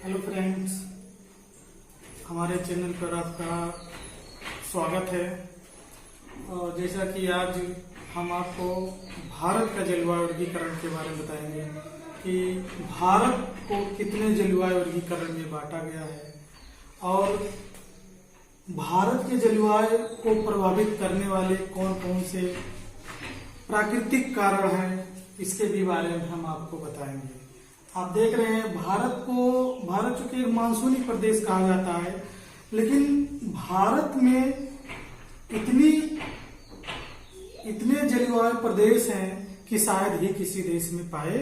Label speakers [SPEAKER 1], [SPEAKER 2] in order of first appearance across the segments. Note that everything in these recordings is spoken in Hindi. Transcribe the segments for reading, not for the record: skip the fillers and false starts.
[SPEAKER 1] हेलो फ्रेंड्स, हमारे चैनल पर आपका स्वागत है। और जैसा कि आज हम आपको भारत का जलवायु वर्गीकरण के बारे में बताएंगे कि भारत को कितने जलवायु वर्गीकरण में बांटा गया है और भारत के जलवायु को प्रभावित करने वाले कौन कौन से प्राकृतिक कारण हैं, इसके भी बारे में हम आपको बताएंगे। आप देख रहे हैं भारत चूंकि मानसूनी प्रदेश कहा जाता है, लेकिन भारत में इतने जलवायु प्रदेश हैं कि शायद ही किसी देश में पाए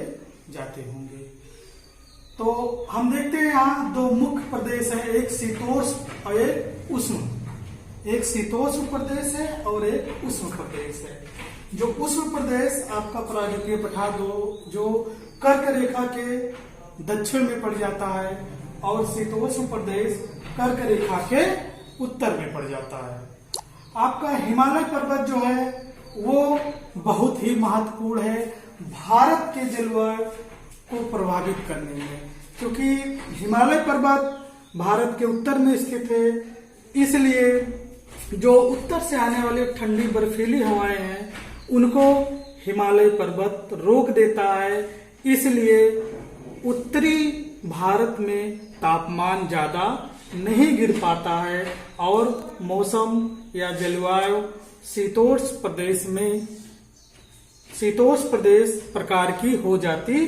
[SPEAKER 1] जाते होंगे। तो हम देखते हैं यहाँ दो मुख्य प्रदेश हैं, एक शीतोष्ण और एक उष्ण। एक शीतोष्ण प्रदेश है और एक उष्ण प्रदेश है। जो उष्ण प्रदेश आपका प्रायद्वीपीय पठार जो कर्क रेखा के दक्षिण में पड़ जाता है और शीतोष्ण प्रदेश कर्क रेखा के उत्तर में पड़ जाता है। आपका हिमालय पर्वत जो है वो बहुत ही महत्वपूर्ण है भारत के जलवायु को प्रभावित करने में, क्योंकि हिमालय पर्वत भारत के उत्तर में स्थित है। इसलिए जो उत्तर से आने वाली ठंडी बर्फीली हवाएं हैं उनको हिमालय पर्वत रोक देता है। इसलिए उत्तरी भारत में तापमान ज्यादा नहीं गिर पाता है और मौसम या जलवायु शीतोष्ण प्रदेश प्रकार की हो जाती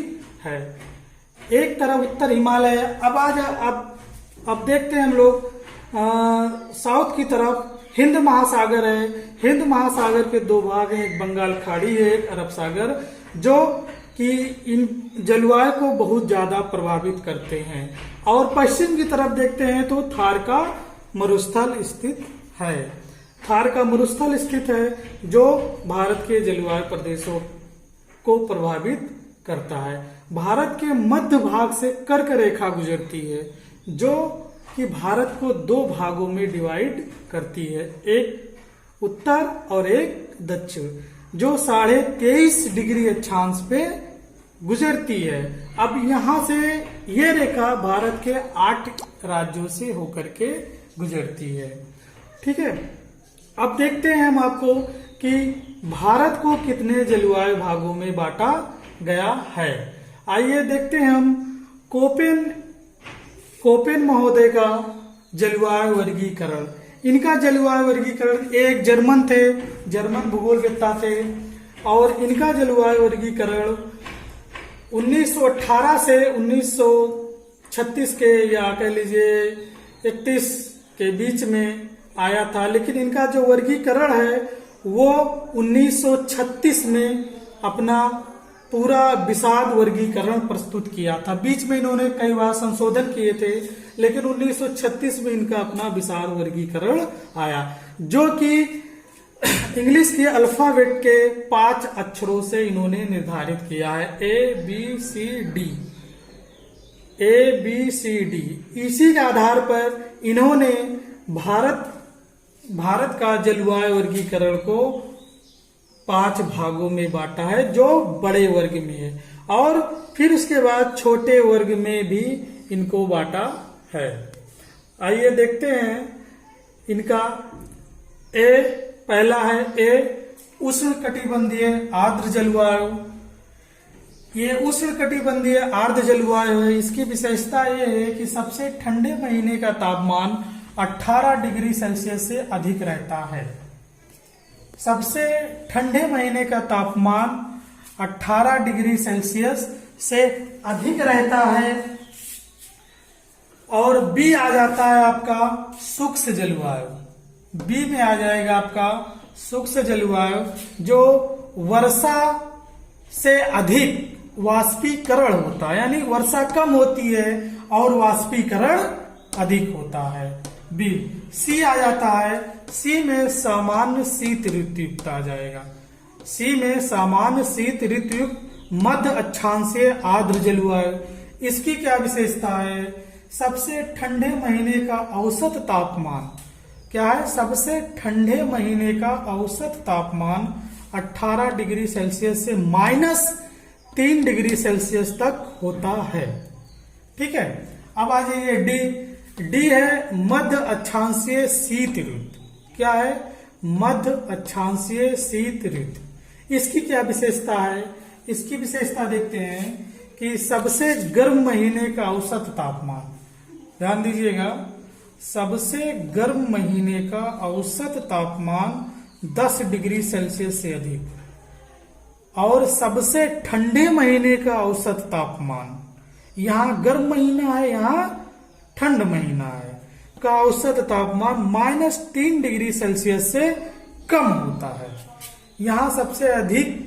[SPEAKER 1] है। एक तरफ उत्तर हिमालय है। अब देखते हैं हम लोग साउथ की तरफ हिंद महासागर है। हिंद महासागर के दो भाग हैं, एक बंगाल खाड़ी है, एक अरब सागर, जो कि इन जलवायु को बहुत ज्यादा प्रभावित करते हैं। और पश्चिम की तरफ देखते हैं तो थार का मरुस्थल स्थित है। थार का मरुस्थल स्थित है जो भारत के जलवायु प्रदेशों को प्रभावित करता है। भारत के मध्य भाग से कर्क रेखा गुजरती है जो कि भारत को दो भागों में डिवाइड करती है, एक उत्तर और एक दक्षिण, जो 23.5 डिग्री अक्षांश पे गुजरती है। अब यहां से ये रेखा भारत के 8 राज्यों से होकर के गुजरती है। ठीक है, अब देखते हैं हम आपको कि भारत को कितने जलवायु भागों में बांटा गया है। आइए देखते हैं हम कोपेन महोदय का जलवायु वर्गीकरण। इनका जलवायु वर्गीकरण, एक जर्मन थे, जर्मन भूगोलवेत्ता थे, और इनका जलवायु वर्गीकरण 1918 से 1936 के या कह लीजिए 31 के बीच में आया था। लेकिन इनका जो वर्गीकरण है वो 1936 में अपना पूरा विषाद वर्गीकरण प्रस्तुत किया था। बीच में इन्होंने कई बार संशोधन किए थे, लेकिन 1936 में इनका अपना विषाद वर्गीकरण आया, जो कि इंग्लिश के अल्फाबेट के 5 अक्षरों से इन्होंने निर्धारित किया है, ABCD। इसी के आधार पर इन्होंने भारत का जलवायु वर्गीकरण को 5 भागों में बांटा है जो बड़े वर्ग में है, और फिर उसके बाद छोटे वर्ग में भी इनको बांटा है। आइए देखते हैं इनका। पहला है उष्ण कटिबंधीय आर्द्र जलवायु। ये उष्ण कटिबंधीय आर्द्र जलवायु है। इसकी विशेषता ये है कि सबसे ठंडे महीने का तापमान 18 डिग्री सेल्सियस से अधिक रहता है। सबसे ठंडे महीने का तापमान 18 डिग्री सेल्सियस से अधिक रहता है। और बी आ जाता है आपका शुष्क जलवायु। बी में आ जाएगा आपका शुष्क जलवायु, जो वर्षा से अधिक वाष्पीकरण होता है, यानी वर्षा कम होती है और वाष्पीकरण अधिक होता है। बी। सी आ जाता है। सी में सामान्य शीत ऋतुयुक्त आ जाएगा। सी में सामान्य शीत ऋतुयुक्त मध्य अक्षांशीय आर्द्र जलवायु। इसकी क्या विशेषता है? सबसे ठंडे महीने का औसत तापमान क्या है? सबसे ठंडे महीने का औसत तापमान 18 डिग्री सेल्सियस से -3 डिग्री सेल्सियस तक होता है। ठीक है। अब आ जाइए डी। डी है मध्य अक्षांशीय शीत ऋतु। क्या है? मध्य अक्षांशीय शीत ऋतु। इसकी क्या विशेषता है? इसकी विशेषता देखते हैं कि सबसे गर्म महीने का औसत तापमान, ध्यान दीजिएगा, सबसे गर्म महीने का औसत तापमान 10 डिग्री सेल्सियस से अधिक, और सबसे ठंडे महीने का औसत तापमान, यहां गर्म महीना है, यहां ठंड महीना है, का औसत तापमान -3 डिग्री सेल्सियस से कम होता है। यहां सबसे अधिक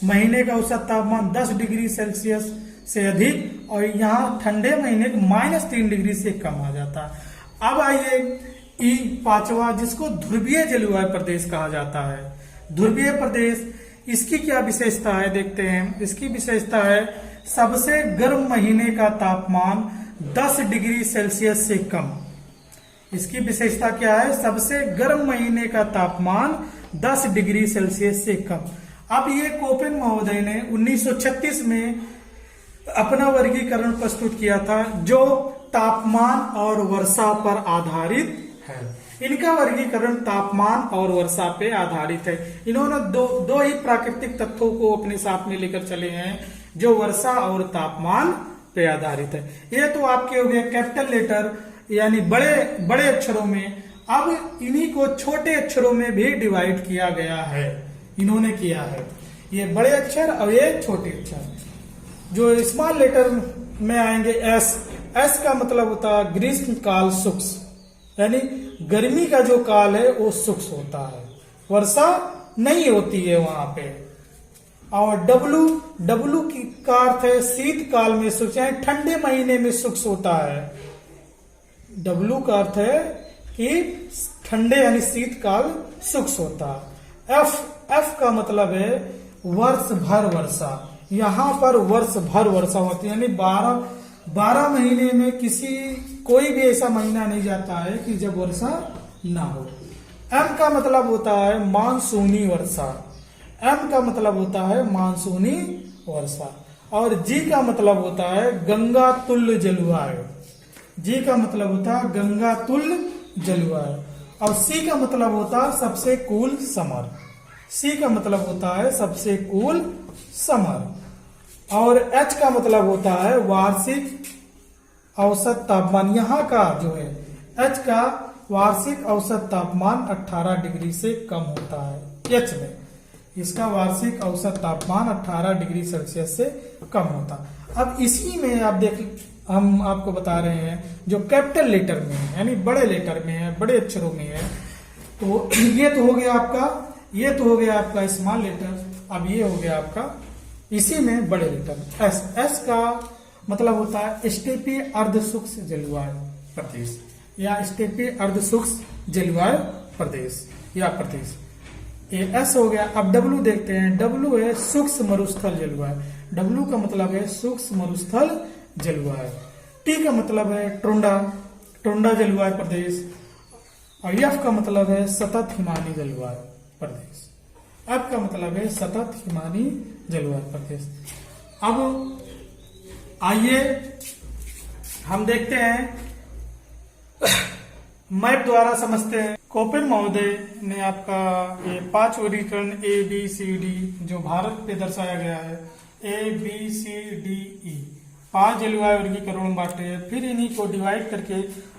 [SPEAKER 1] महीने का औसत तापमान 10 डिग्री सेल्सियस से अधिक, और यहां ठंडे महीने -3 डिग्री से कम आ जाता है। अब आइए ई पांचवा, जिसको ध्रुवीय जलवायु प्रदेश कहा जाता है। ध्रुवीय प्रदेश, इसकी क्या विशेषता है देखते हैं। इसकी विशेषता है सबसे गर्म महीने का तापमान 10 डिग्री सेल्सियस से कम। इसकी विशेषता क्या है? सबसे गर्म महीने का तापमान 10 डिग्री सेल्सियस से कम। अब ये कोपेन महोदय ने 1936 में अपना वर्गीकरण प्रस्तुत किया था, जो तापमान और वर्षा पर आधारित है। इनका वर्गीकरण तापमान और वर्षा पे आधारित है। इन्होंने दो ही प्राकृतिक तत्वों को अपने साथ में लेकर चले हैं, जो वर्षा और तापमान पे आधारित है। ये तो आपके हो गए कैपिटल लेटर, यानी बड़े बड़े अक्षरों में। अब इन्हीं को छोटे अक्षरों में भी डिवाइड किया गया है, इन्होंने किया है। ये बड़े अक्षर और ये छोटे अक्षर। जो स्मॉल लेटर में आएंगे एस। एस का मतलब होता है ग्रीष्म काल शुष्क, यानी गर्मी का जो काल है वो शुष्क होता है, वर्षा नहीं होती है वहां पे। और डब्लू, डब्लू की का अर्थ है शीत काल में शुष्क, यानी ठंडे महीने में शुष्क होता है। डब्लू का अर्थ है कि ठंडे यानी शीत काल शुष्क होता है। एफ, एफ का मतलब है वर्ष भर वर्षा। यहाँ पर वर्ष भर वर्षा होती है, यानी 12 महीने में कोई भी ऐसा महीना नहीं जाता है कि जब वर्षा ना हो। एम का मतलब होता है मानसूनी वर्षा। एम का मतलब होता है मानसूनी वर्षा। और जी का मतलब होता है गंगा तुल्य जलवायु। जी का मतलब होता है गंगा तुल्य जलवायु। और सी का मतलब होता है सबसे कूल समर। सी का मतलब होता है सबसे कूल समर। और एच का मतलब होता है वार्षिक औसत तापमान। यहाँ का जो है एच का वार्षिक औसत तापमान 18 डिग्री से कम होता है। एच में इसका वार्षिक औसत तापमान 18 डिग्री सेल्सियस से कम होता है। अब इसी में आप हम आपको बता रहे हैं जो कैपिटल लेटर में है, यानी बड़े लेटर में है, बड़े अक्षरों में है। तो ये तो हो गया आपका, ये तो हो गया आपका स्मॉल लेटर। अब ये हो गया आपका इसी में बड़े लेटर एस। एस का मतलब होता है स्टेपी अर्ध शुष्क जलवायु प्रदेश, या स्टेपी अर्ध शुष्क जलवायु प्रदेश या प्रदेश। ये एस हो गया। अब डब्लू देखते हैं। डब्लू है शुष्क मरुस्थल जलवायु। डब्लू का मतलब है शुष्क मरुस्थल जलवायु। टी का मतलब है टोंडा, टोंडा जलवायु प्रदेश। और एफ का मतलब है सतत हिमानी जलवायु प्रदेश। एफ का मतलब है सतत हिमानी जलवायु प्रदेश। अब आइए हम देखते हैं, मैप द्वारा समझते हैं। कोपेन महोदय ने आपका ये 5 वर्गीकरण ए बी सी डी जो भारत पे दर्शाया गया है, A B C D E 5 जलवायु वर्गीकरण बांटे हैं। फिर इन्हीं को डिवाइड करके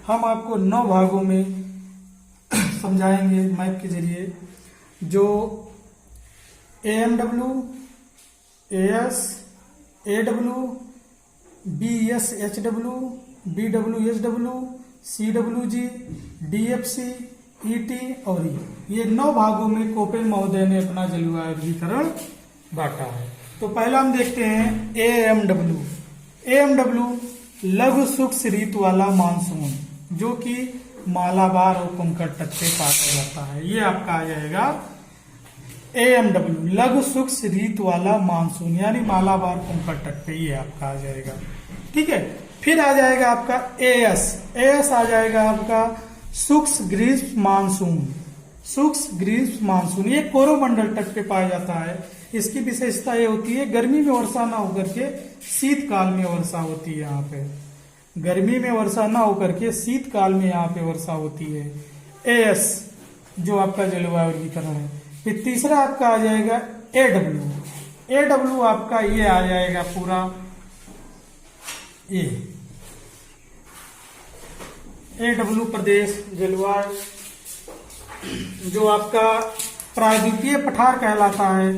[SPEAKER 1] हम आपको 9 भागों में समझाएंगे मैप के जरिए। जो AMW, AS, AW, BSHW, BWSW, CWG, DFC, ET और ये 9 भागों में कोपेन महोदय ने अपना जलवायु वर्गीकरण बांटा है। तो पहला हम देखते हैं AMW। AMW लघु शुष्क ऋतु वाला मानसून, जो कि मालाबार और कोंकण तट पे पाया जाता है। ये आपका आ जाएगा AMW लघु शुष्क ऋतु वाला मानसून, यानी मालाबार कोंकण तट पे, ये आपका आ जाएगा। ठीक है। फिर आ जाएगा आपका AS। AS आ जाएगा आपका शुष्क ग्रीष्म मानसून। शुष्क ग्रीष्म मानसून ये कोरोमंडल तट पे पाया जाता है। इसकी विशेषता ये होती है गर्मी में वर्षा ना होकर के शीत काल में वर्षा होती है यहाँ पे। गर्मी में वर्षा ना होकर के शीतकाल में यहाँ पे वर्षा होती है। एएस जो आपका जलवायु वर्गीकरण है। फिर तीसरा आपका आ जाएगा एडब्ल्यू। एडब्ल्यू आपका ये आ जाएगा पूरा एडब्ल्यू प्रदेश जलवायु जो आपका प्रायद्वीपीय पठार कहलाता है।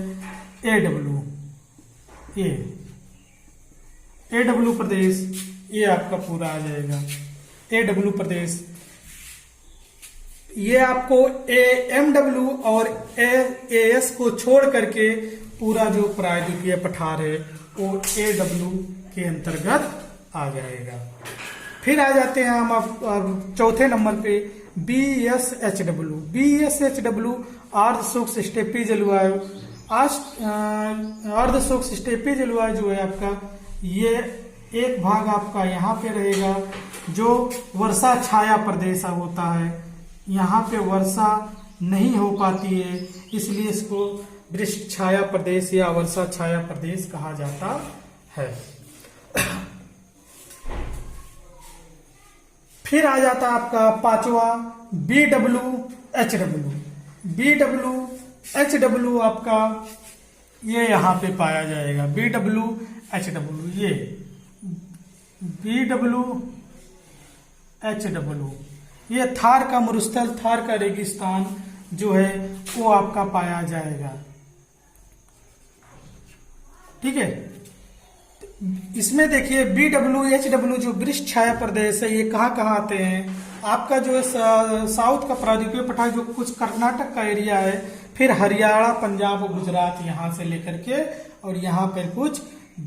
[SPEAKER 1] एडब्ल्यू प्रदेश ये आपका पूरा आ जाएगा। एडब्ल्यू प्रदेश ये आपको एएमडब्ल्यू और एएस को छोड़ करके पूरा जो प्रायद्वीपीय पठार है वो एडब्ल्यू के अंतर्गत आ जाएगा। फिर आ जाते हैं हम अब चौथे नंबर पे बीएसएचडब्ल्यू। बीएसएचडब्ल्यू अर्ध शुष्क स्टेपी जलवायु। अर्ध शुष्क स्टेपी जलवायु जो है आपका ये एक भाग आपका यहाँ पे रहेगा जो वर्षा छाया प्रदेश होता है। यहाँ पे वर्षा नहीं हो पाती है, इसलिए इसको वृष्ट छाया प्रदेश या वर्षा छाया प्रदेश कहा जाता है। फिर आ जाता आपका पांचवा बीडब्ल्यूएचडब्ल्यू। बीडब्ल्यूएचडब्ल्यू आपका ये यहाँ पे पाया जाएगा। बीडब्ल्यूएचडब्ल्यू ये बीडब्ल्यूएचडब्ल्यू ये थार का मरुस्थल, थार का रेगिस्तान जो है वो आपका पाया जाएगा। ठीक है, इसमें देखिए बीडब्ल्यूएचडब्ल्यू जो वृष्ट छाया प्रदेश है ये कहाँ आते हैं। आपका जो है साउथ का प्रायद्वीपीय पठार जो कुछ कर्नाटक का एरिया है, फिर हरियाणा, पंजाब और गुजरात यहाँ से लेकर के और यहाँ पर कुछ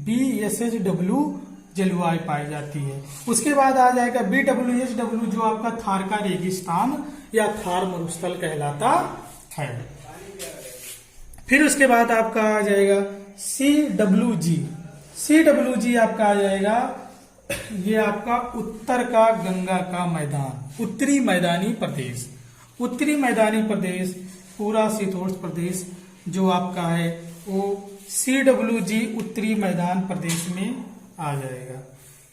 [SPEAKER 1] बीएसएचडब्ल्यू जलवायु पाई जाती है। उसके बाद आ जाएगा बीडब्ल्यूएचडब्ल्यू जो आपका थार का रेगिस्तान या थार मरुस्थल कहलाता है। फिर उसके बाद आपका आ जाएगा सीडब्ल्यूजी। सीडब्ल्यूजी आपका आ जाएगा ये आपका उत्तर का गंगा का मैदान, उत्तरी मैदानी प्रदेश। उत्तरी मैदानी प्रदेश पूरा शीतोष्ण प्रदेश जो आपका है वो सीडब्ल्यूजी उत्तरी मैदान प्रदेश में आ जाएगा।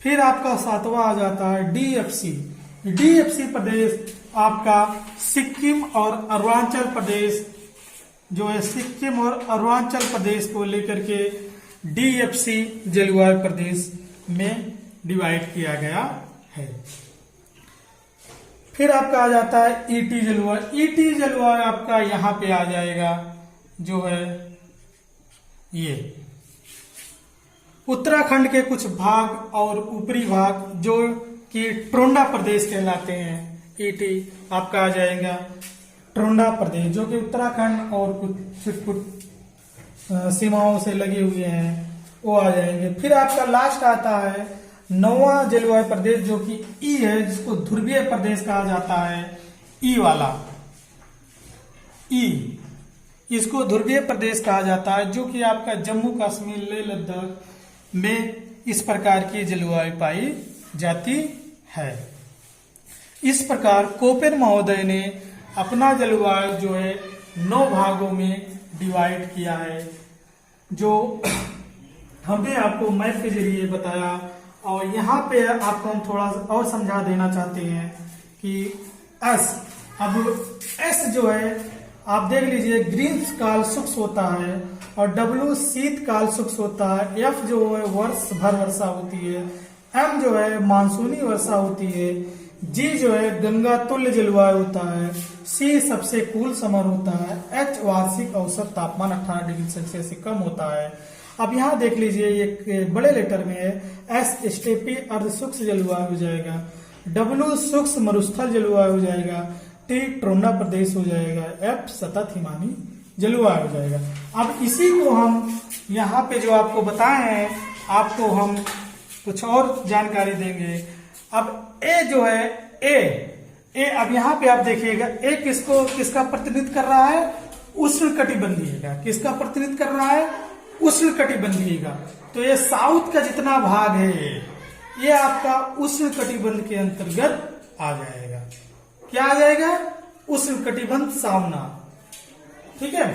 [SPEAKER 1] फिर आपका सातवां आ जाता है डीएफसी। डीएफसी प्रदेश आपका सिक्किम और अरुणाचल प्रदेश जो है, सिक्किम और अरुणाचल प्रदेश को लेकर के डीएफसी जलवायु प्रदेश में डिवाइड किया गया है। फिर आपका आ जाता है ईटी जलवायु। ईटी जलवायु आपका यहाँ पे आ जाएगा जो है ये उत्तराखंड के कुछ भाग और ऊपरी भाग जो कि ट्रोंडा प्रदेश कहलाते हैं। ईटी आपका आ जाएगा ट्रोंडा प्रदेश जो कि उत्तराखंड और कुछ सीमाओं से लगे हुए हैं वो आ जाएंगे। फिर आपका लास्ट आता है नौवां जलवायु प्रदेश जो कि ई है, जिसको ध्रुवीय प्रदेश कहा जाता है। ई वाला ई इसको ध्रुवीय प्रदेश कहा जाता है जो कि आपका जम्मू कश्मीर, लेह लद्दाख में इस प्रकार की जलवायु पाई जाती है। इस प्रकार कोपेन महोदय ने अपना जलवायु जो है 9 भागों में डिवाइड किया है, जो हमने आपको मैप के जरिए बताया। और यहाँ पे आपको हम थोड़ा और समझा देना चाहते हैं कि एस, अब एस जो है आप देख लीजिए ग्रीष्म काल शुष्क होता है और डब्ल्यू शीत काल शुष्क होता है। एफ जो है वर्ष भर वर्षा होती है। एम जो है मानसूनी वर्षा होती है। जी जो है गंगा तुल्य जलवायु होता है। सी सबसे कूल समर होता है। एच वार्षिक औसत तापमान 18 डिग्री सेल्सियस से कम होता है। अब यहाँ देख लीजिए एक बड़े लेटर में है एस स्टेपी अर्ध शुष्क जलवायु हो जाएगा। डब्ल्यू शुष्क मरुस्थल जलवायु हो जाएगा। टी ट्रोंडा प्रदेश हो जाएगा। एफ सतत हिमानी जलवायु हो जाएगा। अब इसी को हम यहाँ पे जो आपको बताए हैं आपको हम कुछ और जानकारी देंगे। अब ए जो है ए अब यहाँ पे आप देखिएगा ए किसका प्रतिनिधित्व कर रहा है? उष्णकटिबंधीय का। किसका प्रतिनिधित्व कर रहा है? उष्णकटिबंधीय का। तो ये साउथ का जितना भाग है ये आपका उष्णकटिबंध के अंतर्गत आ जाएगा। क्या आ जाएगा? उष्णकटिबंध सामना। ठीक है,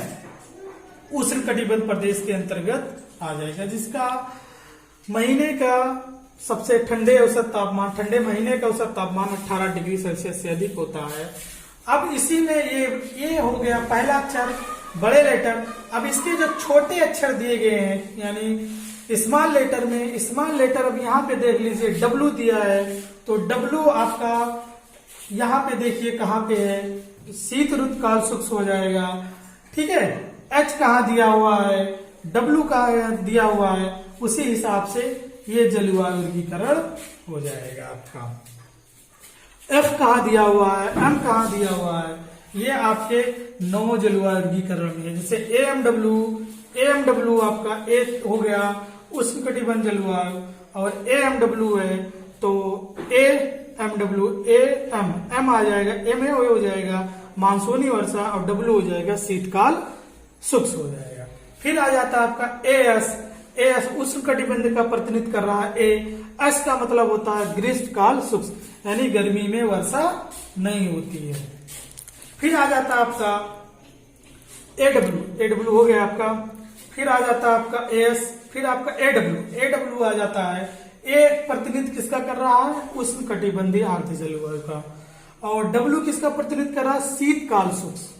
[SPEAKER 1] उष्णकटिबंध प्रदेश के अंतर्गत आ जाएगा, जिसका महीने का सबसे ठंडे औसत तापमान, ठंडे महीने का औसत तापमान 18 डिग्री सेल्सियस से अधिक होता है। अब इसी में ये हो गया पहला अक्षर बड़े लेटर। अब इसके जो छोटे अक्षर दिए गए हैं यानी स्मॉल लेटर में, स्मॉल लेटर अब यहाँ पे देख लीजिए डब्लू दिया है, तो डब्लू आपका यहाँ पे देखिए कहाँ पे है, शीत ऋतुकाल शुष्क हो जाएगा। ठीक है, एच कहाँ दिया हुआ है, डब्लू कहाँ दिया हुआ है, उसी हिसाब से ये जलवायु वर्गीकरण हो जाएगा आपका। एफ कहाँ दिया हुआ है, एम कहाँ दिया हुआ है, ये आपके 9 जलवायु वर्गीकरण में है। जैसे एएमडब्ल्यू आपका ए हो गया उष्णकटिबंध जलवायु, और एएमडब्ल्यू है तो एएमडब्ल्यू एम आ जाएगा, एम ए हो जाएगा मानसूनी वर्षा, और डब्ल्यू हो जाएगा शीतकाल शुष्क हो जाएगा। फिर आ जाता है आपका एएस उष्णकटिबंध का प्रतिनिधित्व कर रहा है। एस का मतलब होता है ग्रीष्मकाल शुष्क, यानी गर्मी में वर्षा नहीं होती है। फिर आ जाता है आपका एडब्ल्यू हो गया आपका। फिर आ जाता है आपका एस, फिर आपका एडब्ल्यू आ जाता है। ए प्रतिनिधित्व किसका कर रहा है, उष्णकटिबंधीय आर्द्र जलवायु का, और डब्ल्यू किसका प्रतिनिधित्व कर रहा है, शीतकाल शुष्क,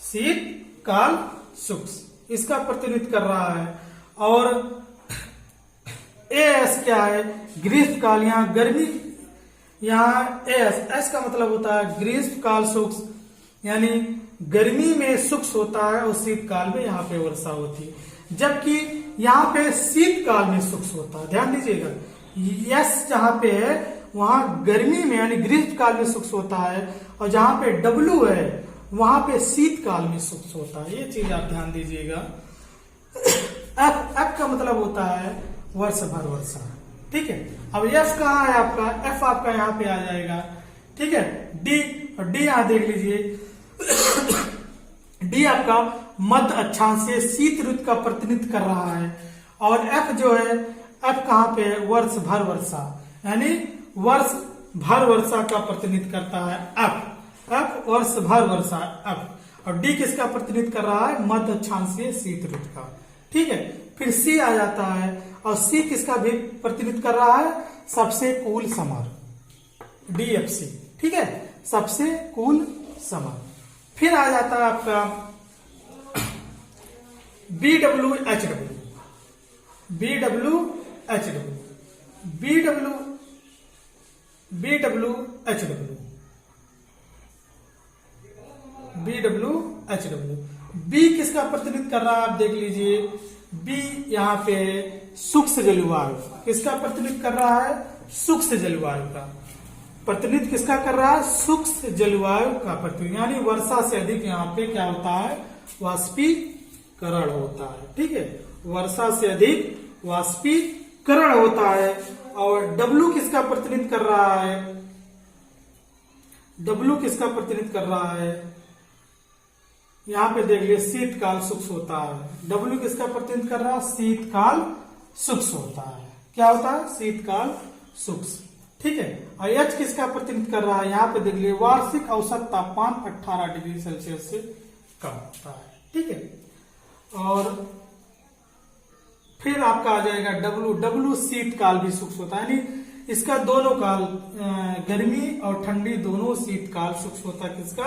[SPEAKER 1] शीतकाल शुष्क इसका प्रतिनिधित्व कर रहा है। और एएस क्या है, ग्रीष्मकाल, यहाँ गर्मी, यहाँ एस का मतलब होता है ग्रीष्मकाल शुष्क, यानी गर्मी में शुष्क होता है और शीतकाल में यहाँ पे वर्षा होती है, जबकि यहाँ पे शीतकाल में शुष्क होता है। ध्यान दीजिएगा, यस जहाँ पे है वहां गर्मी में यानी ग्रीष्मकाल में शुष्क होता है, और जहाँ पे डब्ल्यू है वहां पे शीतकाल में शुष्क होता है। ये चीज आप ध्यान दीजिएगा। एफ का मतलब होता है वर्ष भर वर्षा। ठीक है, अब एफ कहाँ है आपका, एफ आपका यहाँ पे आ जाएगा। ठीक है, डी यहां देख लीजिए, डी आपका मध्य अक्षांश से शीत ऋतु का प्रतिनिधित्व कर रहा है, और एफ जो है, एफ कहाँ पे है, वर्ष भर वर्षा, यानी वर्ष भर वर्षा का प्रतिनिधित्व करता है एफ वर्ष भर वर्षा एफ। और डी किसका प्रतिनिधित्व कर रहा है, मध्य अक्षांशीय शीत ऋतु का। ठीक है, फिर सी आ जाता है, और सी किसका भी प्रतिनिधित्व कर रहा है, सबसे कूल समर, डीएफसी। ठीक है, सबसे कूल समर। फिर आ जाता है आपका बीडब्ल्यू एच डब्ल्यू। बी किसका प्रतिनिधित्व कर रहा है, आप देख लीजिए, बी यहाँ पे शुष्क जलवायु, किसका प्रतिनिधित्व कर रहा है, शुष्क जलवायु का प्रतिनिधित्व किसका कर रहा है, शुष्क जलवायु का प्रतिनिधित्व, यानी वर्षा से अधिक यहाँ पे क्या होता है, वाष्पीकरण होता है। ठीक है, वर्षा से अधिक वाष्पीकरण होता है। और डब्ल्यू किसका प्रतिनिधित्व कर रहा है, डब्ल्यू किसका प्रतिनिधित्व कर रहा है, यहाँ पे देख लिया, शीतकाल शुष्क होता है। डब्ल्यू किसका प्रतिनिधित्व कर रहा है, शीतकाल शुष्क होता है। क्या होता है, शीतकाल शुष्क। ठीक है, और एच किसका प्रतिनिधित्व कर रहा है, यहाँ पे देख लिया, वार्षिक औसत तापमान 18 डिग्री सेल्सियस से कम होता है। ठीक है, और फिर आपका आ जाएगा डब्ल्यू शीतकाल भी शुष्क होता है, यानी इसका दोनों काल, गर्मी और ठंडी दोनों शीतकाल शुष्क होता है, किसका,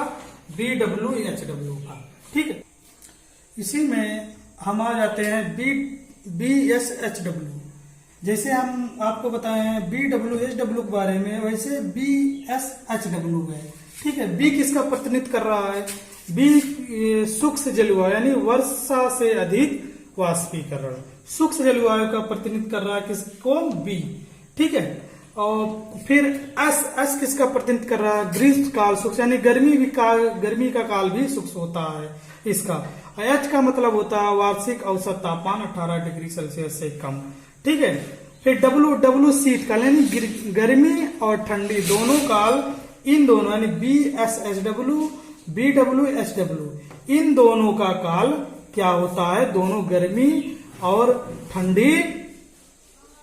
[SPEAKER 1] BWHW का। ठीक है, इसी में हम आ जाते हैं BSHW। जैसे हम आपको बताए हैं BWHW के बारे में, वैसे BSHW है। ठीक है, बी किसका प्रतिनिधित्व कर रहा है, बी शुष्क जलवायु, यानी वर्षा से अधिक वाष्पीकरण, शुष्क जलवायु का प्रतिनिधित्व कर रहा है किसको, बी। ठीक है, और फिर एस किसका प्रतिनिधित्व कर रहा है, ग्रीष्मकाल शुष्क, यानी गर्मी का काल भी शुष्क होता है इसका। एच का मतलब होता है वार्षिक औसत तापमान 18 डिग्री सेल्सियस से कम। ठीक है, फिर डब्ल्यू शीतकाल, यानी गर्मी और ठंडी दोनों काल, इन दोनों यानी BSHW BWHW, इन दोनों का काल क्या होता है, दोनों गर्मी और ठंडी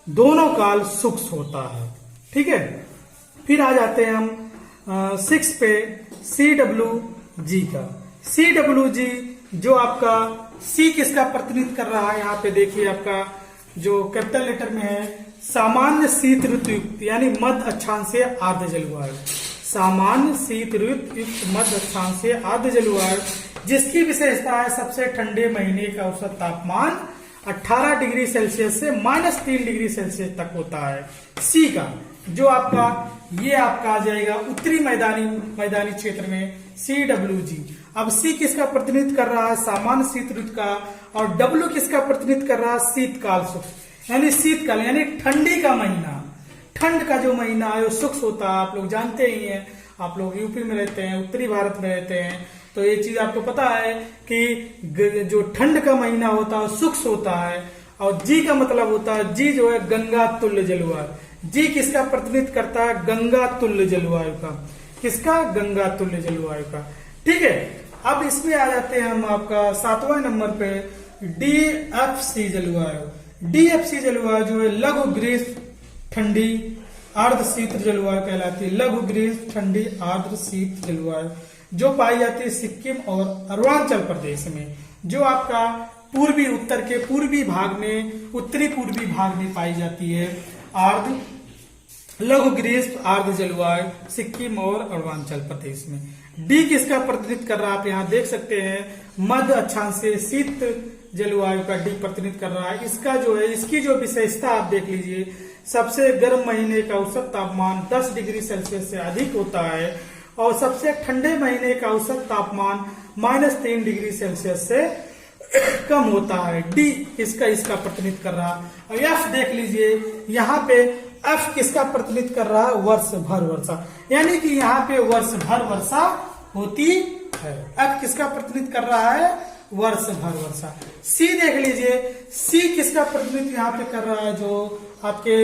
[SPEAKER 1] दोनों काल शुष्क होता है। ठीक है, फिर आ जाते हैं हम 6 पे CWG का। CWG जो आपका सी किसका प्रतिनिधित्व कर रहा है, यहाँ पे देखिए आपका जो कैपिटल लेटर में है, सामान्य शीत ऋतु युक्त यानी मध्य अक्षांशीय आर्द्र जलवायु, सामान्य शीत ऋतु युक्त मध्य अक्षांशीय आर्द्र जलवायु जिसकी विशेषता है सबसे ठंडे महीने का औसत तापमान 18 डिग्री सेल्सियस से -3 डिग्री सेल्सियस तक होता है। सी का जो आपका ये आपका आ जाएगा उत्तरी मैदानी क्षेत्र में CWG। अब सी किसका प्रतिनिधित्व कर रहा है, सामान्य शीत ऋतु का, और डब्ल्यू किसका प्रतिनिधित्व कर रहा है, शीतकाल शुष्क यानी शीतकाल यानी ठंडी का महीना, ठंड का जो महीना है वो शुष्क होता है। आप लोग जानते ही हैं, आप लोग यूपी में रहते हैं, उत्तरी भारत में रहते हैं, तो ये चीज आपको पता है कि जो ठंड का महीना होता है शुष्क होता है। और जी का मतलब होता है, जी जो है गंगा तुल्य जलवायु। जी किसका प्रतिनिधित्व करता है, गंगा तुल्य जलवायु का, किसका, गंगा तुल्य जलवायु का। ठीक है, अब इसमें आ जाते हैं हम आपका 7वां नंबर पे DFC जलवायु। DFC जलवायु जो है लघु ग्रीष्म ठंडी आर्द्र शीत जलवायु कहलाती है। लघु ग्रीष्म ठंडी आर्द्र शीत जलवायु जो पाई जाती है सिक्किम और अरुणाचल प्रदेश में, जो आपका पूर्वी उत्तर के पूर्वी भाग में, उत्तरी पूर्वी भाग में पाई जाती है आर्द्र लघु ग्रीष्म आर्द्र जलवायु सिक्किम और अरुणाचल प्रदेश में। डी किसका प्रतिनिधित्व कर रहा है, आप यहाँ देख सकते हैं मध्य अक्षांशीय शीत जलवायु का डी प्रतिनिधित्व कर रहा है। इसका जो है, इसकी जो विशेषता आप देख लीजिए, सबसे गर्म महीने का औसत तापमान 10 डिग्री सेल्सियस से अधिक होता है और सबसे ठंडे महीने का औसत तापमान -3 डिग्री सेल्सियस से कम होता है। डी किसका, इसका प्रतिनिधित्व कर रहा है। और एफ देख लीजिए, यहाँ पे एफ किसका प्रतिनिधित्व कर रहा है, वर्ष भर वर्षा, यानी कि यहाँ पे वर्ष भर वर्षा होती है। एफ किसका प्रतिनिधित्व कर रहा है, वर्ष भर वर्षा। सी देख लीजिए, सी किसका प्रतिनिधित्व यहाँ पे कर रहा है, जो आपके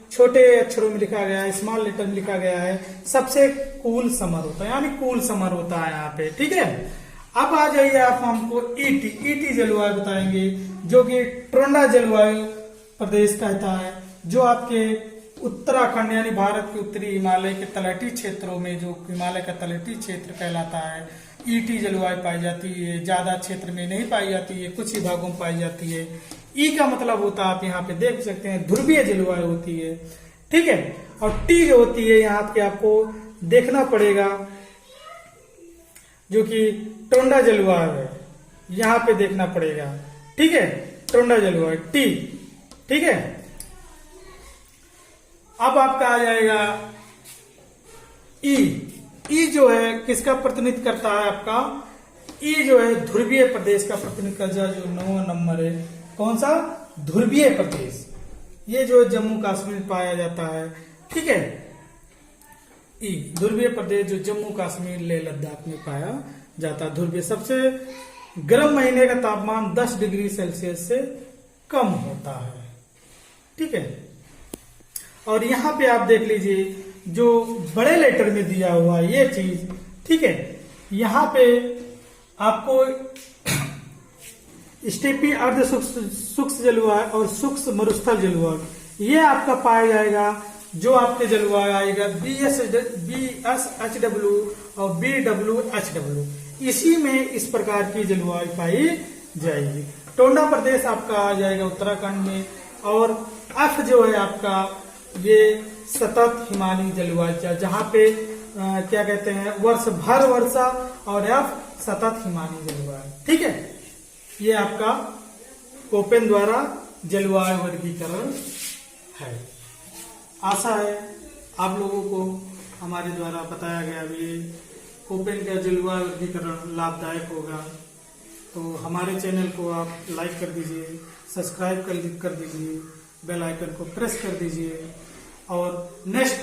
[SPEAKER 1] छोटे अक्षरों में लिखा गया है, स्मॉल लेटर में लिखा गया है, सबसे कूल समर होता है, यानी कूल समर होता है यहाँ पे। ठीक है, अब आ जाइए आप हमको ईटी जलवायु बताएंगे, जो कि टोंडा जलवायु प्रदेश कहता है, जो आपके उत्तराखंड यानी भारत के उत्तरी हिमालय के तलहटी क्षेत्रों में, जो हिमालय का तलहटी क्षेत्र कहलाता है, ईटी जलवायु पाई जाती है। ज्यादा क्षेत्र में नहीं पाई जाती है, कुछ ही भागों में पाई जाती है। ई का मतलब होता है, आप यहाँ पे देख सकते हैं, ध्रुवीय जलवायु होती है। ठीक है, और टी जो होती है यहाँ पे आपको देखना पड़ेगा, जो कि टोंडा जलवायु है, यहाँ पे देखना पड़ेगा। ठीक है, टोंडा जलवायु टी। ठीक है, अब आपका आ जाएगा ई जो है किसका प्रतिनिधित्व करता है, आपका ई जो है ध्रुवीय प्रदेश का प्रतिनिधित्व करता है। जो 9वां नंबर है, कौन सा, ध्रुवीय प्रदेश, ये जो जम्मू कश्मीर में पाया जाता है। ठीक है, ई ध्रुवीय प्रदेश जो जम्मू कश्मीर लेह लद्दाख में पाया जाता है। ध्रुवीय सबसे गर्म महीने का तापमान 10 डिग्री सेल्सियस से कम होता है। ठीक है, और यहाँ पे आप देख लीजिए, जो बड़े लेटर में दिया हुआ है ये चीज। ठीक है, यहाँ पे आपको स्टेपी अर्ध शुष्क जलवायु और शुष्क मरुस्थल जलवायु ये आपका पाया जाएगा। जो आपके जलवायु आएगा BSHW और BWHW, इसी में इस प्रकार की जलवायु पाई जाएगी। टोंडा प्रदेश आपका आ जाएगा उत्तराखंड में, और एफ जो है आपका ये सतत हिमालयी जलवायु, जहाँ पे क्या कहते हैं, वर्ष भर वर्षा, और एफ सतत हिमालयी जलवायु। ठीक है, ये आपका कोपेन द्वारा जलवायु वर्गीकरण है। आशा है आप लोगों को हमारे द्वारा बताया गया ये कोपेन का जलवायु वर्गीकरण लाभदायक होगा। तो हमारे चैनल को आप लाइक कर दीजिए, सब्सक्राइब कर दीजिए, बेल आइकन को प्रेस कर दीजिए, और नेक्स्ट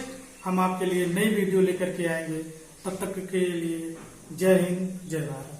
[SPEAKER 1] हम आपके लिए नई वीडियो लेकर के आएंगे। तब तक के लिए जय हिंद, जय भारत।